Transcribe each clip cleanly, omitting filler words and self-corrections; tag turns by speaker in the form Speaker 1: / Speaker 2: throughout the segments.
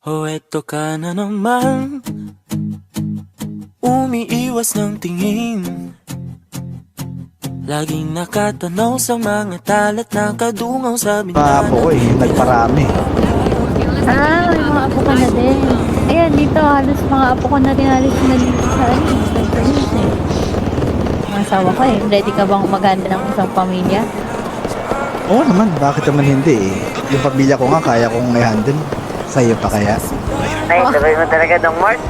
Speaker 1: Oh, eto ka na naman, umiiwas ng tingin. Laging nakatanaw sa mga talat na kadungaw sa bintana.
Speaker 2: Apo ko nagparami.
Speaker 3: May mga apo ko na din. Ayan, dito halos mga apo ko na rin halos na dito sa internet eh. Ang asawa ko eh, ready ka bang maganda ng isang pamilya?
Speaker 2: Oo naman, bakit naman hindi eh. Yung pamilya ko nga kaya kong i-handle. Sa'yo pa kaya?
Speaker 4: Ay, sabay mo talaga dong Mark.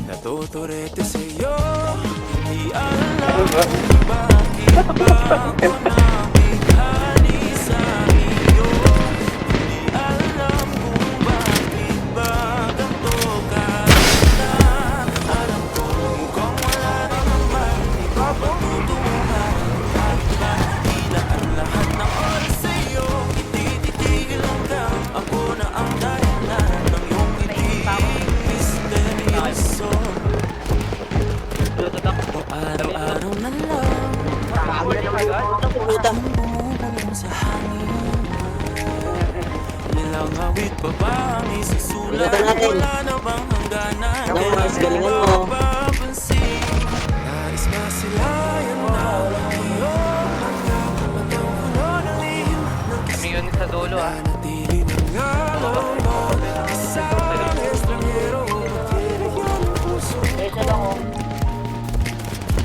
Speaker 1: Natuturete sa'yo, hindi alam bakit ba ako nabighani sa iyo. Hindi alam kung bakit ba ganito ka na. Alam ko mukhang wala na naman ipapatutunguhan. Kahit ba tila ang lahat ng oras sa'yo, itititigil hanggang ako na ang dahilan ng iyong pag-ibig misteryoso. O araw-araw na lang ang bumubulong sa hangin. Nilang awit pa ba ang isusulat? Wala na bang hangganan?
Speaker 4: Mas galingan mo.
Speaker 1: Papansin, nais masilayan na iyong hanggang hanggang puno ng lihim ng
Speaker 5: Kami yun sa dulo ah.
Speaker 1: nanatili ng araw mo. Isang estranghero, tinigyan ng puso ko.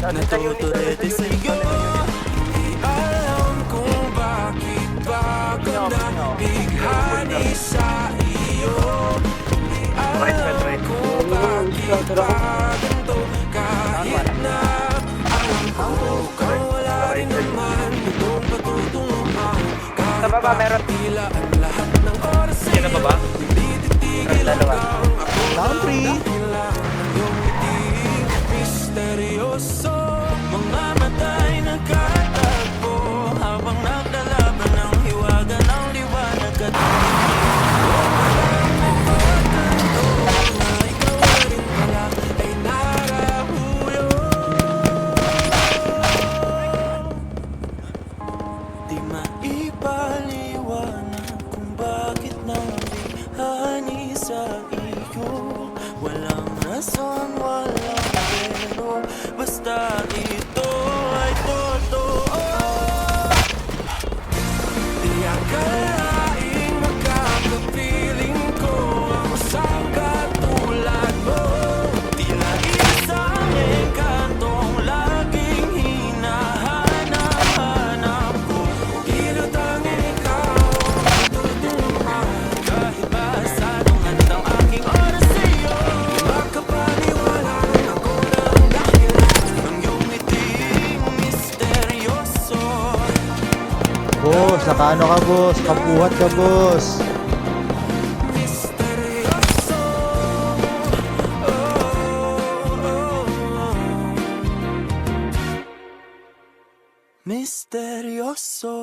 Speaker 1: Natuturete sa'yo, hindi alam kung bakit ba ako nabighani sa iyo. Hindi alam kung bakit ba ganito, kahit na alam ko mukhang wala rin naman itong patutunguhan.
Speaker 5: Sa baba meron.
Speaker 1: Tila ang lahat ng oras
Speaker 5: Yan na baba?
Speaker 1: hindi titigil hanggang ako
Speaker 2: Laundry.
Speaker 1: dahilan ng iyong ngiti misteryoso. Mga mata'y nagkatagpo habang naglalaban ng hiwaga ng liwanag at ikaw na rin pala ay narahuyo. Di maipaliwanag kung bakit nabihani sa iyo. Walang rason, walang pero basta ito ay totoo. Di akalaing makakapiling ko ang isang katulad mo. Tila isang engkantong laging hinahanap ko. Tila tanging ikaw ang tutulungan. Kahit ba asadong handang aking oras sa'yo, makapaniwalaan ako ng dahilan ng iyong ngiting misteryoso.
Speaker 2: Boss, nakaano ka boss? Kapuhat ka boss.
Speaker 1: Misteryoso. Misteryoso.